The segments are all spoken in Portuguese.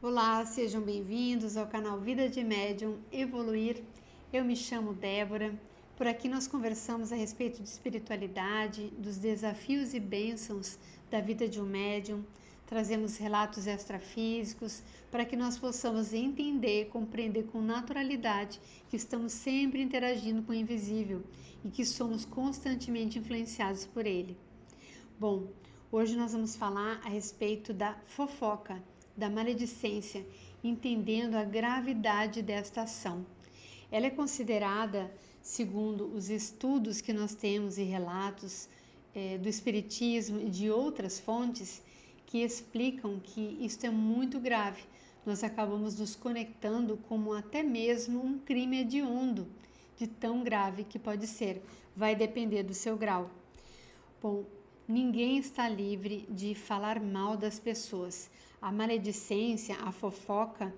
Olá, sejam bem-vindos ao canal Vida de Médium Evoluir. Eu me chamo Débora. Por aqui nós conversamos a respeito de espiritualidade, dos desafios e bênçãos da vida de um médium. Trazemos relatos extrafísicos para que nós possamos entender, compreender com naturalidade que estamos sempre interagindo com o invisível e que somos constantemente influenciados por ele. Bom, hoje nós vamos falar a respeito da fofoca, da maledicência, entendendo a gravidade desta ação. Ela é considerada, segundo os estudos que nós temos e relatos do Espiritismo e de outras fontes, que explicam que isto é muito grave. Nós acabamos nos conectando como até mesmo um crime hediondo, de tão grave que pode ser. Vai depender do seu grau. Bom, ninguém está livre de falar mal das pessoas. A maledicência, a fofoca,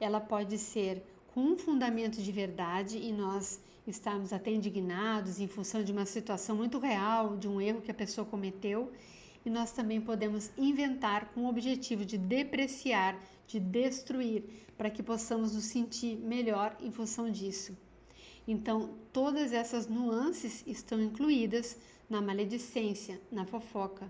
ela pode ser com um fundamento de verdade e nós estamos até indignados em função de uma situação muito real, de um erro que a pessoa cometeu, e nós também podemos inventar com o objetivo de depreciar, de destruir, para que possamos nos sentir melhor em função disso. Então, todas essas nuances estão incluídas na maledicência, na fofoca.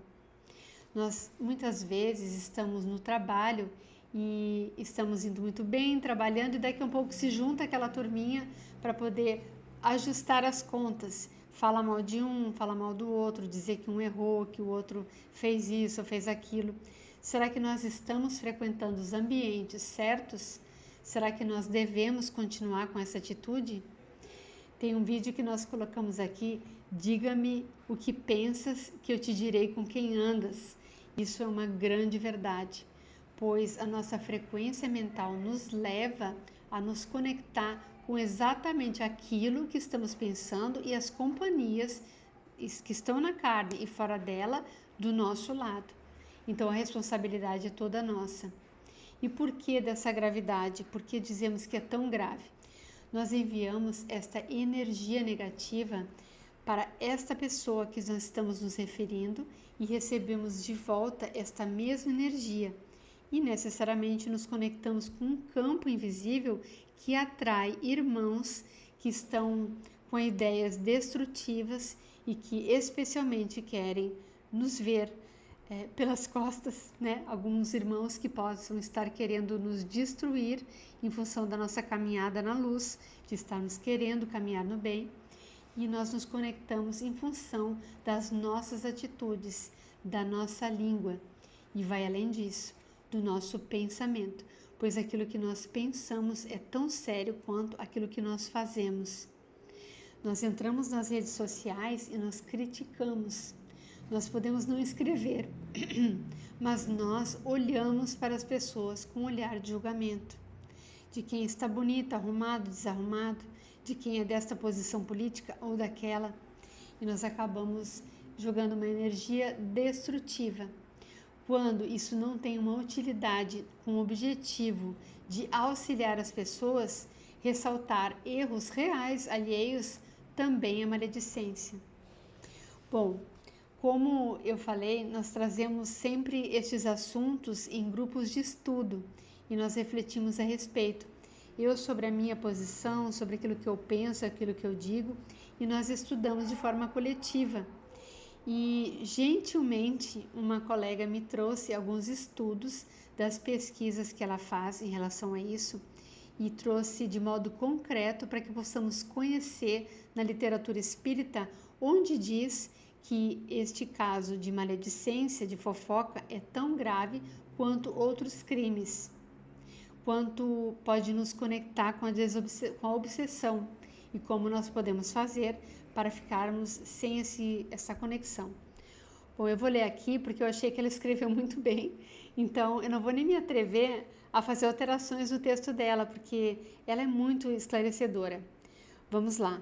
Nós muitas vezes estamos no trabalho e estamos indo muito bem, trabalhando, e daqui a um pouco se junta aquela turminha para poder ajustar as contas. Fala mal de um, fala mal do outro, dizer que um errou, que o outro fez isso ou fez aquilo. Será que nós estamos frequentando os ambientes certos? Será que nós devemos continuar com essa atitude? Tem um vídeo que nós colocamos aqui, diga-me o que pensas que eu te direi com quem andas. Isso é uma grande verdade, pois a nossa frequência mental nos leva a nos conectar com exatamente aquilo que estamos pensando e as companhias que estão na carne e fora dela do nosso lado. Então a responsabilidade é toda nossa. E por que dessa gravidade? Por que dizemos que é tão grave? Nós enviamos esta energia negativa para esta pessoa que nós estamos nos referindo e recebemos de volta esta mesma energia. E necessariamente nos conectamos com um campo invisível que atrai irmãos que estão com ideias destrutivas e que especialmente querem nos ver pelas costas, né? Alguns irmãos que possam estar querendo nos destruir em função da nossa caminhada na luz, de estarmos querendo caminhar no bem, e nós nos conectamos em função das nossas atitudes, da nossa língua, e vai além disso, do nosso pensamento, pois aquilo que nós pensamos é tão sério quanto aquilo que nós fazemos. Nós entramos nas redes sociais e nós criticamos. Nós podemos não escrever, mas nós olhamos para as pessoas com um olhar de julgamento. De quem está bonito, arrumado, desarrumado, de quem é desta posição política ou daquela. E nós acabamos jogando uma energia destrutiva. Quando isso não tem uma utilidade com o objetivo de auxiliar as pessoas, ressaltar erros reais alheios também é maledicência. Bom, como eu falei, nós trazemos sempre estes assuntos em grupos de estudo e nós refletimos a respeito. Eu sobre a minha posição, sobre aquilo que eu penso, aquilo que eu digo, e nós estudamos de forma coletiva. E gentilmente uma colega me trouxe alguns estudos das pesquisas que ela faz em relação a isso e trouxe de modo concreto para que possamos conhecer na literatura espírita onde diz que este caso de maledicência, de fofoca, é tão grave quanto outros crimes, quanto pode nos conectar com a obsessão e como nós podemos fazer para ficarmos sem essa conexão. Bom, eu vou ler aqui porque eu achei que ela escreveu muito bem, então eu não vou nem me atrever a fazer alterações no texto dela, porque ela é muito esclarecedora. Vamos lá.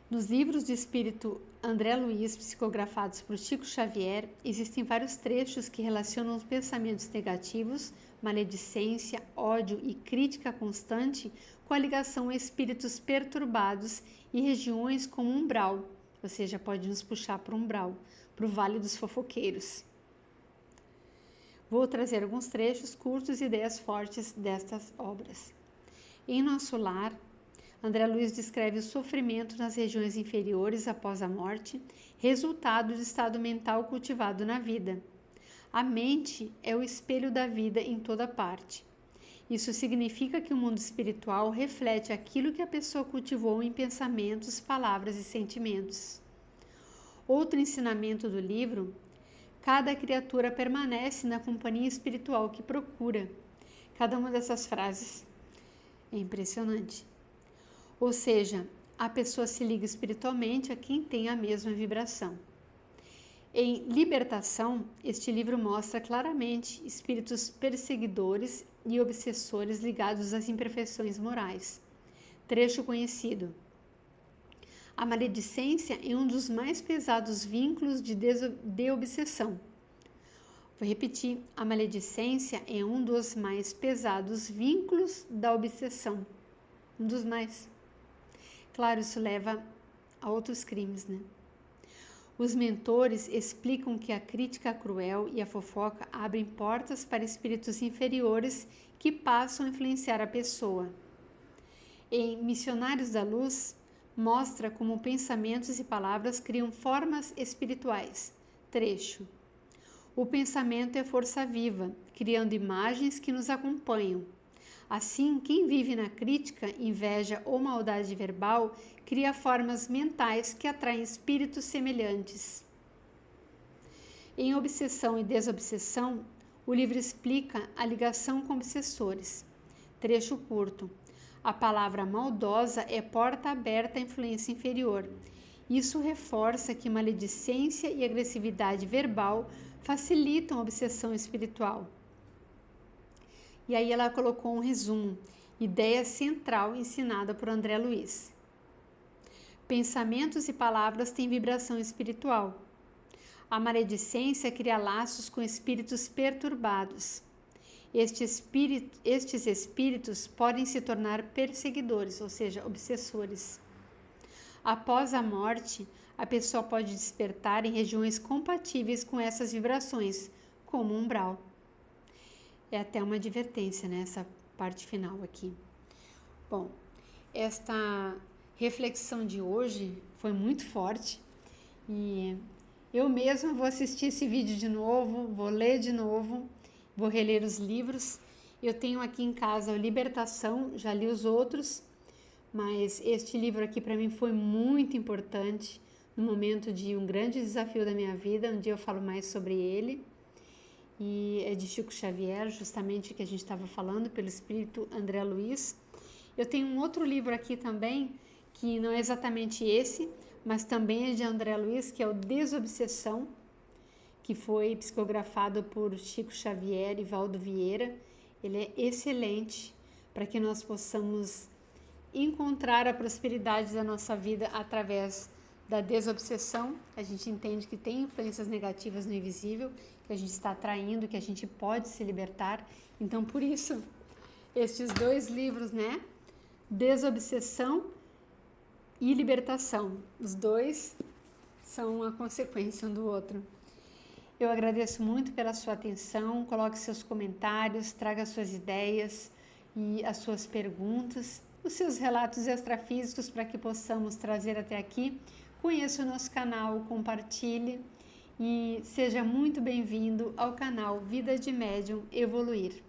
Nos livros de espírito André Luiz, psicografados por Chico Xavier, existem vários trechos que relacionam os pensamentos negativos, maledicência, ódio e crítica constante com a ligação a espíritos perturbados e regiões como umbral, ou seja, pode nos puxar para o umbral, para o vale dos fofoqueiros. Vou trazer alguns trechos curtos e ideias fortes destas obras. Em Nosso Lar, André Luiz descreve o sofrimento nas regiões inferiores após a morte, resultado do estado mental cultivado na vida. A mente é o espelho da vida em toda parte. Isso significa que o mundo espiritual reflete aquilo que a pessoa cultivou em pensamentos, palavras e sentimentos. Outro ensinamento do livro: cada criatura permanece na companhia espiritual que procura. Cada uma dessas frases é impressionante. Ou seja, a pessoa se liga espiritualmente a quem tem a mesma vibração. Em Libertação, este livro mostra claramente espíritos perseguidores e obsessores ligados às imperfeições morais. Trecho conhecido: a maledicência é um dos mais pesados vínculos de obsessão. Vou repetir: a maledicência é um dos mais pesados vínculos da obsessão. Um dos mais. Claro, isso leva a outros crimes, né? Os mentores explicam que a crítica cruel e a fofoca abrem portas para espíritos inferiores que passam a influenciar a pessoa. Em Missionários da Luz, mostra como pensamentos e palavras criam formas espirituais. Trecho: o pensamento é força viva, criando imagens que nos acompanham. Assim, quem vive na crítica, inveja ou maldade verbal cria formas mentais que atraem espíritos semelhantes. Em Obsessão e Desobsessão, o livro explica a ligação com obsessores. Trecho curto: a palavra maldosa é porta aberta à influência inferior. Isso reforça que maledicência e agressividade verbal facilitam a obsessão espiritual. E aí ela colocou um resumo: ideia central ensinada por André Luiz. Pensamentos e palavras têm vibração espiritual. A maledicência cria laços com espíritos perturbados. Estes espíritos podem se tornar perseguidores, ou seja, obsessores. Após a morte, a pessoa pode despertar em regiões compatíveis com essas vibrações, como o umbral. É até uma advertência, né, essa parte final aqui. Bom, esta reflexão de hoje foi muito forte e eu mesma vou assistir esse vídeo de novo, vou ler de novo, vou reler os livros. Eu tenho aqui em casa o Libertação, já li os outros, mas este livro aqui para mim foi muito importante no momento de um grande desafio da minha vida. Um dia eu falo mais sobre ele. E é de Chico Xavier, justamente o que a gente estava falando, pelo espírito André Luiz. Eu tenho um outro livro aqui também, que não é exatamente esse, mas também é de André Luiz, que é o Desobsessão, que foi psicografado por Chico Xavier e Valdo Vieira. Ele é excelente para que nós possamos encontrar a prosperidade da nossa vida através da desobsessão. A gente entende que tem influências negativas no invisível, que a gente está atraindo, que a gente pode se libertar. Então, por isso, estes dois livros, né? Desobsessão e Libertação. Os dois são a consequência um do outro. Eu agradeço muito pela sua atenção. Coloque seus comentários, traga suas ideias e as suas perguntas, os seus relatos extrafísicos para que possamos trazer até aqui. Conheça o nosso canal, compartilhe e seja muito bem-vindo ao canal Vida de Médium Evoluir.